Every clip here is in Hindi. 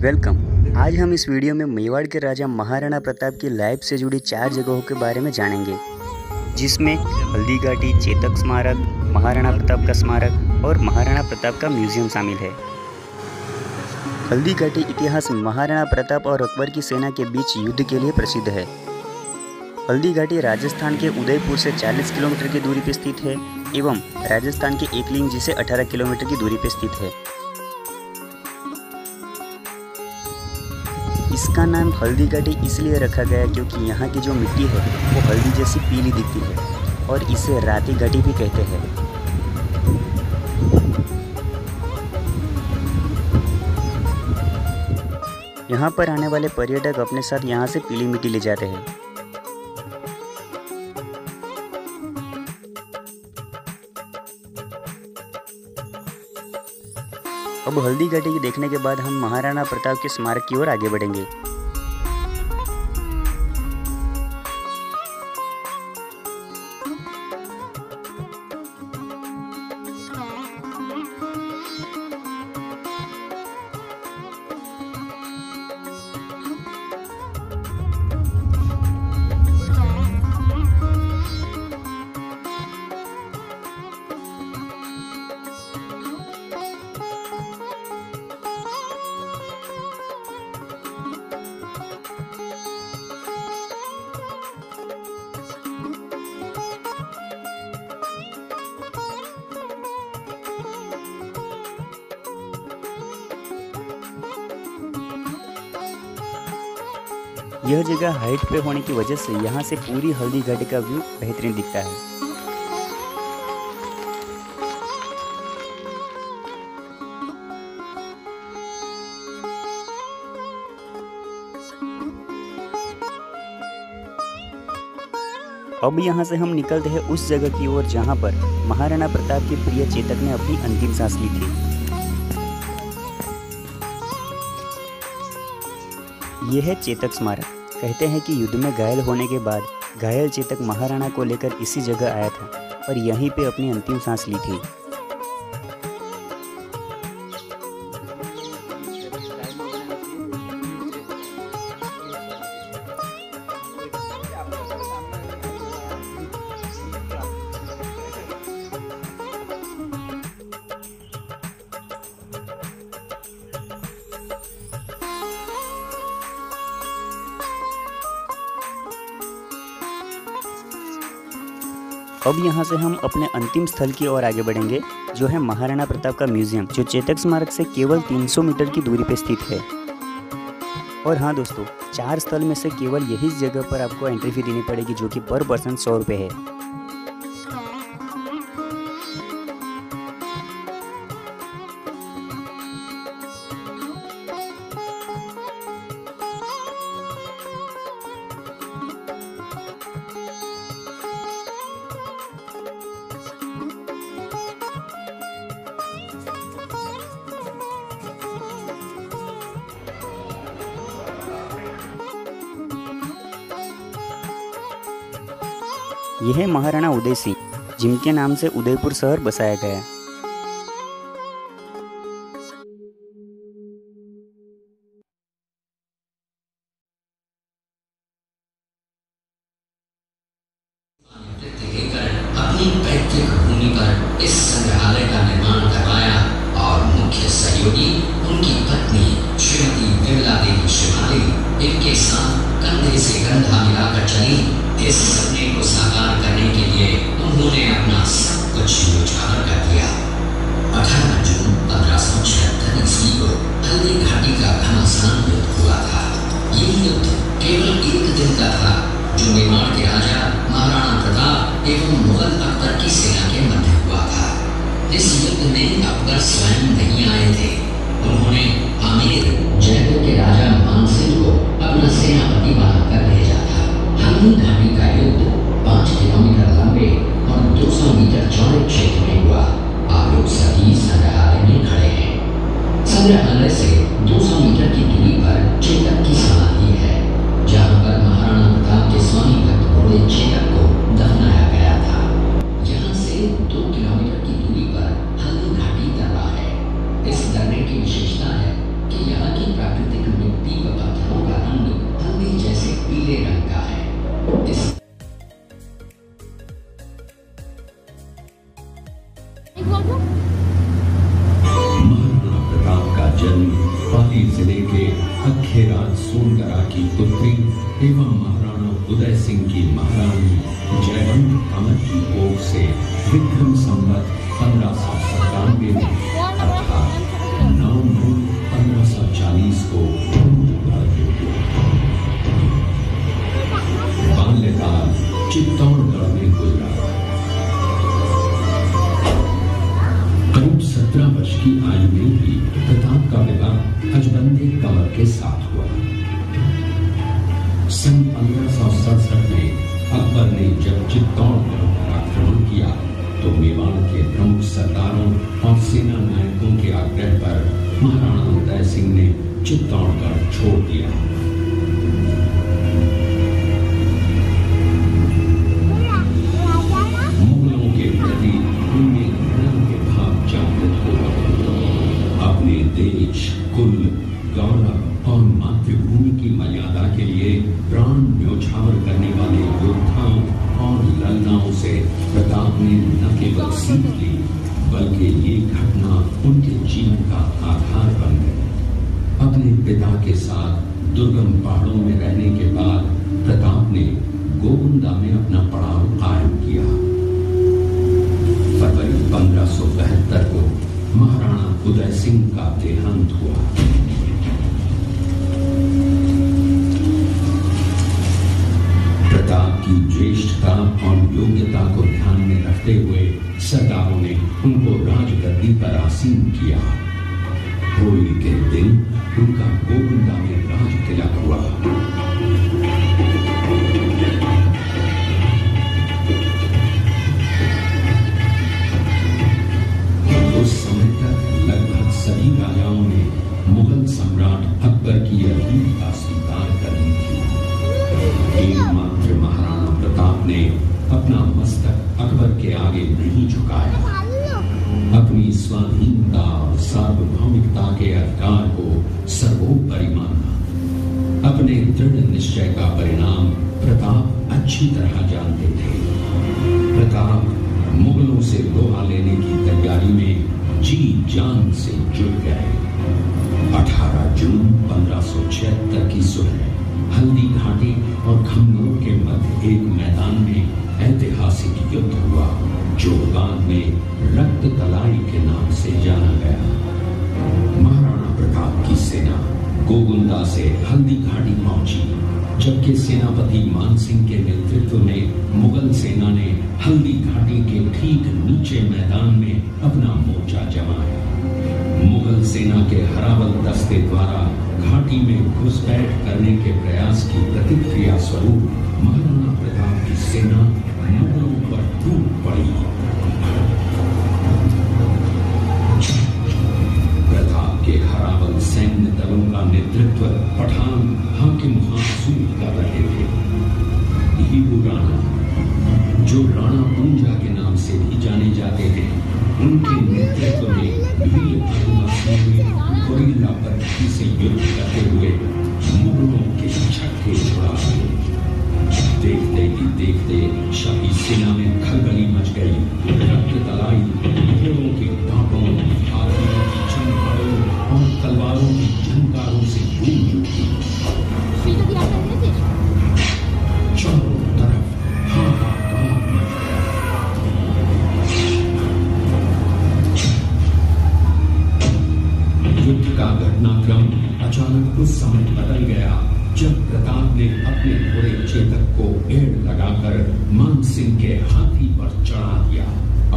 वेलकम। आज हम इस वीडियो में मेवाड़ के राजा महाराणा प्रताप की लाइफ से जुड़ी 4 जगहों के बारे में जानेंगे, जिसमें हल्दी घाटी, चेतक स्मारक, महाराणा प्रताप का स्मारक और महाराणा प्रताप का म्यूजियम शामिल है। हल्दी घाटी इतिहास में महाराणा प्रताप और अकबर की सेना के बीच युद्ध के लिए प्रसिद्ध है। हल्दी घाटी राजस्थान के उदयपुर से 40 किलोमीटर की दूरी पर स्थित है एवं राजस्थान के एकलिंग से 18 किलोमीटर की दूरी पर स्थित है। इसका नाम हल्दी घाटी इसलिए रखा गया क्योंकि यहाँ की जो मिट्टी है वो हल्दी जैसी पीली दिखती है और इसे राती घाटी भी कहते हैं। यहाँ पर आने वाले पर्यटक अपने साथ यहाँ से पीली मिट्टी ले जाते हैं। अब हल्दी घाटी की देखने के बाद हम महाराणा प्रताप के स्मारक की ओर आगे बढ़ेंगे। यह जगह हाइट पे होने की वजह से यहाँ से पूरी हल्दी घाटी का व्यू बेहतरीन दिखता है। अब यहाँ से हम निकलते हैं उस जगह की ओर जहाँ पर महाराणा प्रताप के प्रिय चेतक ने अपनी अंतिम सांस ली थी। यह है चेतक स्मारक। कहते हैं कि युद्ध में घायल होने के बाद घायल चेतक महाराणा को लेकर इसी जगह आया था और यहीं पे अपनी अंतिम सांस ली थी। अब यहाँ से हम अपने अंतिम स्थल की ओर आगे बढ़ेंगे, जो है महाराणा प्रताप का म्यूजियम, जो चेतक स्मारक से केवल 300 मीटर की दूरी पर स्थित है। और हाँ दोस्तों, 4 स्थल में से केवल यही जगह पर आपको एंट्री फी देनी पड़ेगी, जो कि पर पर्सन 100 रुपये है। यह है महाराणा उदय सिंह, जिनके नाम से उदयपुर शहर बसाया गया। अपनी पैतृक भूमि पर इस संग्रहालय का निर्माण करवाया और मुख्य सहयोगी उनकी पत्नी श्रीमती विमला देवी शिवाली इनके साथ कंधे से कंधा मिलाकर चली। इस सपने को साकार करने के लिए उन्होंने अपना सब कुछ न्यौछावर कर दिया। 18 जून 1576 ईस्वी को हल्दी घाटी का घमासान युद्ध हुआ था। ये युद्ध केवल एक दिन का था, जो मेवाड़ के राजा महाराणा प्रताप एवं मुगल अकबर की सेना के मध्य हुआ था। इस युद्ध में अकबर स्वयं नहीं आए थे। उन्होंने आमेर जयपुर के राजा मानसिंह को अपना सेनापति बनाकर भेजा था। हल्दी घाटी का युद्ध 5 किलोमीटर लंबे और 200 मीटर चौड़े क्षेत्र में हुआ। आप लोग सभी संग्रहालय में खड़े हैं। संग्रहालय से 200 मीटर की दूरी पर चेतक की समाधि है, जहाँ पर महाराणा प्रताप के स्वामी भक्त घोड़े चेतक को दफनाया गया था। यहाँ से 2 किलोमीटर की दूरी पर हल्दी घाटी दरबार है। इस दरबार महाराणा प्रताप का जन्म पाली जिले के अखेराज सोनगरा की पुत्री एवं महाराणा उदय सिंह की महारानी जयवंत कमर की कोख से विक्रम संवत 1597 में अर्थात 9 जून 1540 को बाल्यकाल चित्तौड़गढ़ में गुजरा। करीब 17 वर्ष की आयु में ही प्रताप का विवाह अजबंदे कंवर के साथ हुआ। सन 1567 में अकबर ने जब चित्तौड़गढ़ पर आक्रमण किया तो मेवाड़ के प्रमुख सरदारों और सेना नायकों के आग्रह पर महाराणा उदय सिंह ने चित्तौड़गढ़ छोड़ दिया। मुगलों के प्रति उनमें घृणा के भाव जागृत हुए। अपने देश, कुल, गौरव और मातृभूमि की मर्यादा के लिए प्राण न्योछावर करने वाले योद्धाओं और ललनाओं से प्रताप ने न केवल सीख ली बल्कि ये घटना उनके जीवन का आधार बन गई। अपने पिता के साथ दुर्गम पहाड़ों में रहने के बाद प्रताप ने गोविंदा में अपना पड़ाव कायम किया। फरवरी 1572 को महाराणा उदय सिंह का देहांत हुआ। प्रताप की ज्येष्ठता और योग्यता को ध्यान में रखते हुए सरदारों ने उनको राजगद्दी पर आसीन किया। होली के दिन उनका गोविंदा में राज तिलक हुआ। उस समय तक लगभग सभी राजाओं ने मुगल सम्राट अकबर की यह वीरता स्वीकार कर ली थी। एकमात्र महाराणा प्रताप ने अपना मस्तक अकबर के आगे नहीं झुकाया। अपनी स्वाधीनता और सार्वभौमिकता के अधिकार को सर्वोपरि माना। अपने दृढ़ निश्चय का परिणाम प्रताप अच्छी तरह जानते थे। प्रताप मुगलों से लोहा लेने की तैयारी में जी जान से जुट गए। 18 जून 1576 की सुबह हल्दी घाटी और खमनोर के मध्य एक मैदान में ऐतिहासिक युद्ध हुआ जो बाद में रक्त तलाई के नाम से जाना गया। महाराणा प्रताप की सेना गोविंदा से हल्दी घाटी पहुंची, जबकि सेनापति मानसिंह के नेतृत्व में मुगल सेना ने हल्दी घाटी के ठीक नीचे मैदान में अपना मोर्चा जमाया। मुगल सेना के हरावल दस्ते द्वारा घाटी में घुसपैठ करने के प्रयास की प्रतिक्रिया स्वरूप महाराणा प्रताप की सेना मुगलों पर टूट पड़ी। प्रताप के हरावल सैन्य दलों का नेतृत्व पठान हाकिम हासूर कर रहे थे। हीबू राणा, जो राणा पूंजा के नाम से भी जाने जाते हैं, उनके नेतृत्व में गोरिल्ला पद्धति से युद्ध करते हुए मुगलों के छक्के छुड़ा दिए। देखते ही देखते शाही सेना में खलबली मच गई। रक्त तलाई घोड़ों के दांतों, हाथियों की चमकारों और तलवारों की झंकारों से गूंज उठी। चारों तरफ हाहाकार मच गया। युद्ध का घटनाक्रम अचानक उस समय बदल गया जब प्रताप ने अपने घोड़े चेतक को एड़ लगाकर मानसिंह के हाथी पर चढ़ा दिया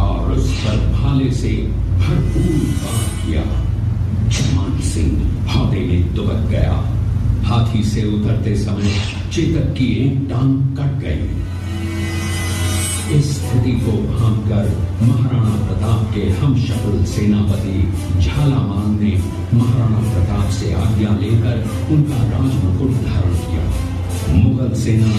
और उस पर भाले से भरपूर वार किया। मानसिंह हौदे में दुबक गया। हाथी से उतरते समय चेतक की एक टांग कट गई। इस स्थिति को भांपकर महाराणा प्रताप के हमशक्ल सेनापति झालामान ने महाराणा प्रताप से आज्ञा लेकर उनका राजमुकुट धारण किया। मुगल सेना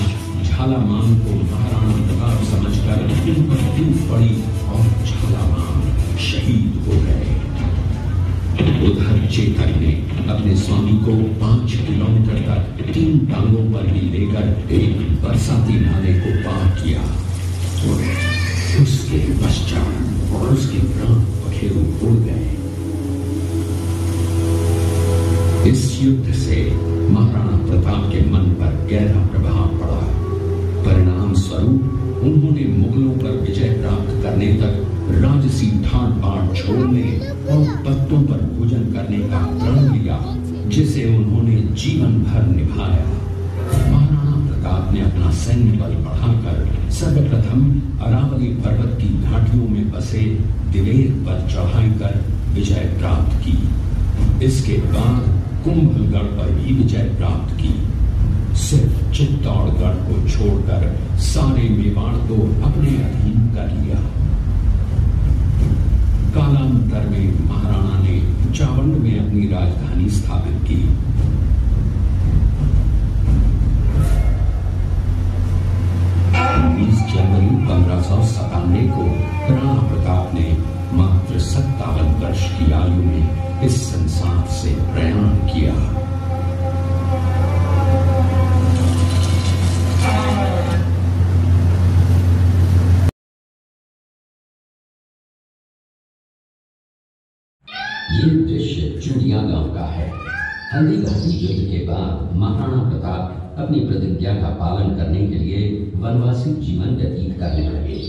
झालामान को महाराणा प्रताप समझकर इन पर टूट पड़ी और झालामान शहीद हो गए। उधर चेतक ने अपने स्वामी को 5 किलोमीटर तक 3 टांगों पर ही लेकर एक बरसाती नाले को पार किया। उसके पश्चात और उसके प्राण इस युद्ध से महाराणा प्रताप के मन पर गहरा प्रभाव पड़ा। परिणाम स्वरूप उन्होंने मुगलों पर विजय प्राप्त करने तक राजसी ठाट बाट छोड़ने और पत्तों पर भोजन करने का प्रण लिया, जिसे उन्होंने जीवन भर निभाया। महाराणा प्रताप ने अपना सैन्य बल बढ़ाकर सर्वप्रथम अरावली पर्वत की घाटियों में बसे दिवेर पर चढ़ाई कर विजय प्राप्त की। इसके बाद कुंभलगढ़ पर भी विजय प्राप्त की। सिर्फ चित्तौड़गढ़ को छोड़कर सारे मेवाड़ को अपने अधीन कर लिया। कालांतर में महाराणा ने चावंड में अपनी राजधानी स्थापित की। 19 जनवरी 1597 को राणा प्रताप ने मात्र 57 वर्ष की आयु में इस संसार से प्रयाण किया। ये दृश्य चूड़िया गांव का है। हल्दी घाटी युद्ध के बाद महाराणा प्रताप अपनी प्रतिज्ञा का पालन करने के लिए वनवासी जीवन व्यतीत करने लगे।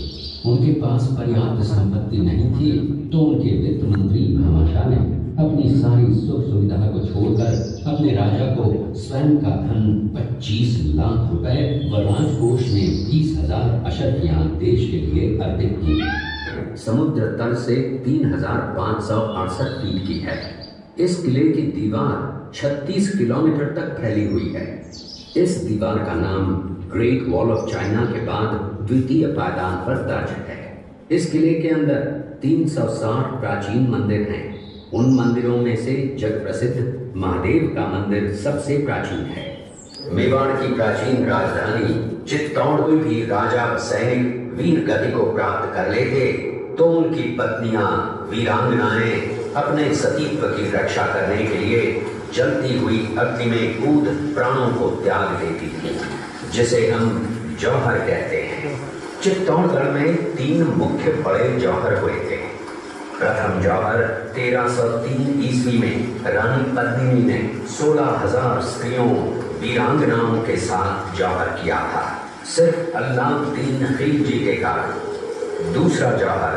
उनके पास पर्याप्त संपत्ति नहीं थी, तो उनके वित्त मंत्री भामाशाह ने अपनी सारी सुख सुविधा को छोड़कर अपने राजा को स्वयं का धन 25 लाख रुपए व राजकोष में 20,000 अशर्फियां देश के लिए अर्पित की। समुद्र तल से 3,568 फीट की है। इस किले की दीवार 36 किलोमीटर तक फैली हुई है। इस दीवार का नाम ग्रेट वॉल ऑफ चाइना के बाद द्वितीय पायदान पर दर्ज है। इस किले के अंदर 360 प्राचीन मंदिर हैं। उन मंदिरों में से जग प्रसिद्ध महादेव का मंदिर सबसे प्राचीन है। मेवाड़ की प्राचीन राजधानी चित्तौड़ में भी राजा व सैनिक वीर गति को प्राप्त कर लेते, तो उनकी पत्नियां वीरांगनाएं अपने सतीत्व की रक्षा करने के लिए जलती हुई अग्नि में कूद प्राणों को त्याग देती थी, जिसे हम जौहर कहते हैं। चित्तौड़गढ़ में 3 मुख्य बड़े जौहर हुए थे। प्रथम जौहर 1303 ईस्वी में रानी पद्मिनी ने 16,000 स्त्रियों वीरांगनाओं के साथ जौहर किया था, सिर्फ अल्लाउद्दीन खिलजी के कारण। दूसरा जौहर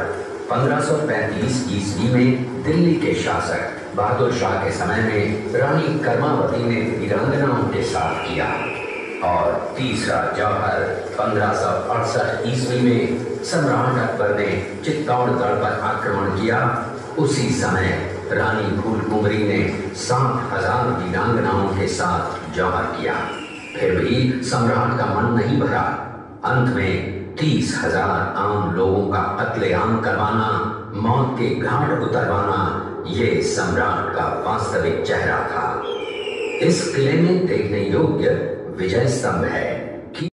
1535 ईस्वी में दिल्ली के शासक बहादुर शाह के समय में रानी कर्मावती ने वीरांगनाओं के साथ किया। और तीसरा जौहर 1568 ईस्वी में सम्राट अकबर ने चित्तौड़गढ़ पर आक्रमण किया। उसी समय रानी फूलकुंवरी ने 7,000 वीरांगनाओं के साथ जौहर किया। फिर भी सम्राट का मन नहीं भरा। अंत में 30,000 आम लोगों का कत्लेआम करवाना, मौत के घाट उतरवाना, ये सम्राट का वास्तविक चेहरा था। इस किले में देखने योग्य विजय स्तंभ है कि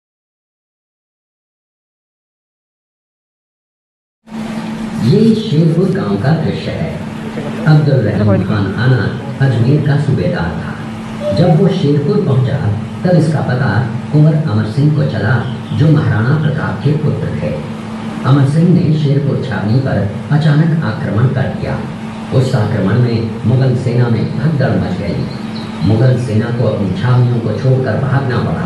ये शेरपुर गांव का दृश्य है। अब्दुल रहमान खान आना अजमेर का सूबेदार था। जब वो शेरपुर पहुंचा तब इसका पता कुंवर अमर सिंह को चला, जो महाराणा प्रताप के पुत्र थे। अमर सिंह ने शेरपुर छावनी पर अचानक आक्रमण कर दिया। उस आक्रमण में मुगल सेना में भगदड़ मच गई। मुगल सेना को अपनी छावनियों को छोड़कर भागना पड़ा।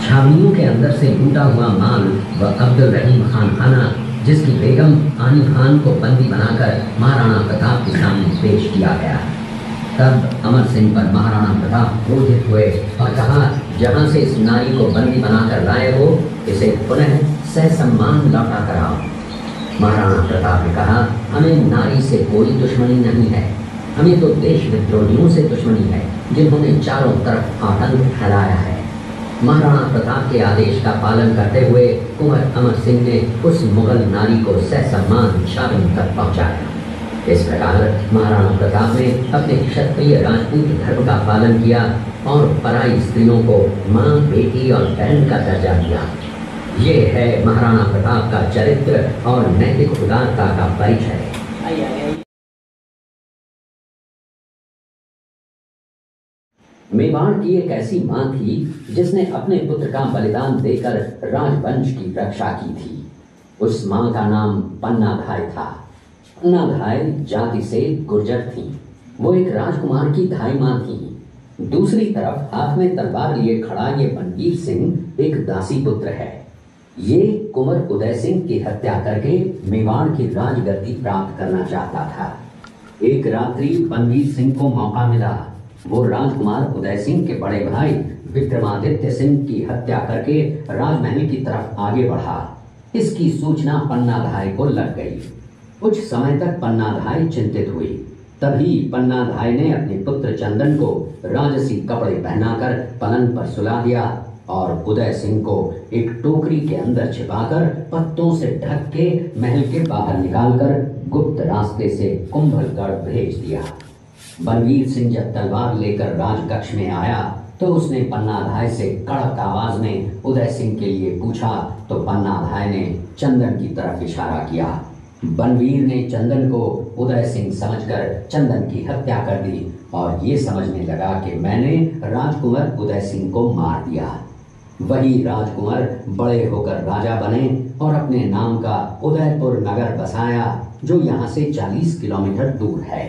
छावनियों के अंदर से लूटा हुआ माल व अब्दुल रहीम खान आना, जिसकी बेगम आनी खान को बंदी बनाकर महाराणा प्रताप के सामने पेश किया गया। तब अमर सिंह पर महाराणा प्रताप क्रोधित हुए और कहा, जहां से इस नारी को बंदी बनाकर लाए हो, इसे पुनः ससम्मान लौटा कराओ। महाराणा प्रताप ने कहा, हमें नारी से कोई दुश्मनी नहीं है, हमें तो देश विद्रोहियों से दुश्मनी है, जिन्होंने चारों तरफ आतंक फैलाया है। महाराणा प्रताप के आदेश का पालन करते हुए कुंवर अमर सिंह ने उस मुगल नारी को ससम्मान छावनी तक पहुंचाया। इस प्रकार महाराणा प्रताप ने अपने क्षत्रिय राजपूत धर्म का पालन किया और पराई स्त्रियों को माँ, बेटी और बहन का दर्जा दिया। ये है महाराणा प्रताप का चरित्र और नैतिक उदारता का परिचय। मेवाड़ की एक ऐसी मां थी जिसने अपने पुत्र का बलिदान देकर राजवंश की रक्षा की थी। उस मां का नाम पन्नाधाय था। पन्नाधाय जाति से गुर्जर थी। वो एक राजकुमार की धाई मां थी। दूसरी तरफ हाथ में तलवार लिए खड़ा ये बनवीर सिंह एक दासी पुत्र है। ये कुंवर उदय सिंह की हत्या करके मेवाड़ की राजगद्दी प्राप्त करना चाहता था। एक रात्रि बनवीर सिंह को मौका मिला। वो राजकुमार उदय सिंह के बड़े भाई विक्रमादित्य सिंह की हत्या करके राजमहल की तरफ आगे बढ़ा। इसकी सूचना पन्नाधाय को लग गई। कुछ समय तक पन्नाधाय चिंतित हुई। तभी पन्नाधाय ने अपने पुत्र चंदन को राजसी कपड़े पहनाकर पलंग पर सुला दिया और उदय सिंह को एक टोकरी के अंदर छिपाकर पत्तों से ढक के महल के बाहर निकालकर गुप्त रास्ते से कुंभलगढ़ भेज दिया। बनवीर सिंह जब तलवार लेकर राजकक्ष में आया तो उसने पन्नाधाय से कड़क आवाज में उदय सिंह के लिए पूछा तो पन्नाधाय ने चंदन की तरफ इशारा किया। बनवीर ने चंदन को उदय सिंह समझकर चंदन की हत्या कर दी और ये समझने लगा कि मैंने राजकुंवर उदय सिंह को मार दिया। वही राजकुंवर बड़े होकर राजा बने और अपने नाम का उदयपुर नगर बसाया जो यहाँ से 40 किलोमीटर दूर है।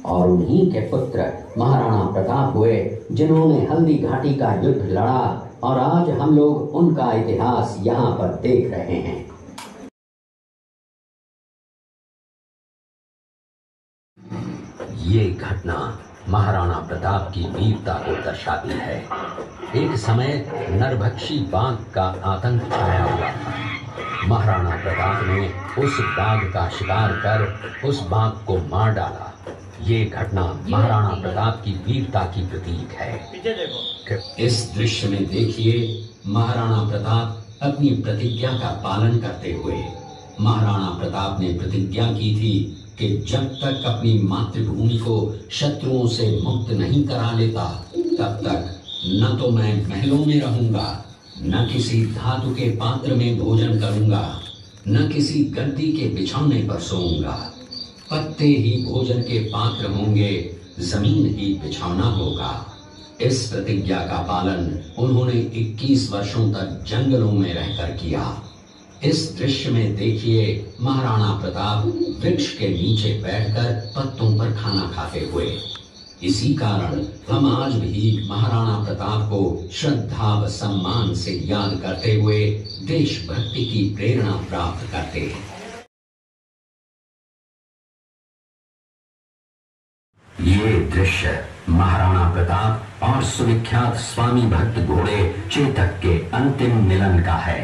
और उन्हीं के पुत्र महाराणा प्रताप हुए जिन्होंने हल्दी घाटी का युद्ध लड़ा और आज हम लोग उनका इतिहास यहाँ पर देख रहे हैं। ये घटना महाराणा प्रताप की वीरता को दर्शाती है। एक समय नरभक्षी बाघ का आतंक छाया हुआ था। महाराणा प्रताप ने उस बाघ का शिकार कर उस बाघ को मार डाला। ये घटना महाराणा प्रताप की वीरता की प्रतीक है। इस दृश्य में देखिए महाराणा प्रताप अपनी प्रतिज्ञा का पालन करते हुए। महाराणा प्रताप ने प्रतिज्ञा की थी कि जब तक अपनी मातृभूमि को शत्रुओं से मुक्त नहीं करा लेता तब तक न तो मैं महलों में रहूंगा, न किसी धातु के पात्र में भोजन करूंगा, न किसी गद्दी के बिछौने पर सोऊंगा। पत्ते ही भोजन के पात्र होंगे, जमीन ही बिछौना होगा। इस प्रतिज्ञा का पालन उन्होंने 21 वर्षों तक जंगलों में रहकर किया। इस दृश्य में देखिए महाराणा प्रताप वृक्ष के नीचे बैठकर पत्तों पर खाना खाते हुए। इसी कारण हम आज भी महाराणा प्रताप को श्रद्धा व सम्मान से याद करते हुए देशभक्ति की प्रेरणा प्राप्त करते हैं। ये दृश्य महाराणा प्रताप और सुविख्यात स्वामी भक्त घोड़े चेतक के अंतिम मिलन का है।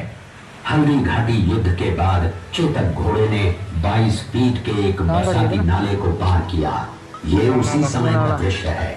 हल्दी घाटी युद्ध के बाद चेतक घोड़े ने 22 फीट के एक बरसाती नाले को पार किया। ये उसी समय का दृश्य है।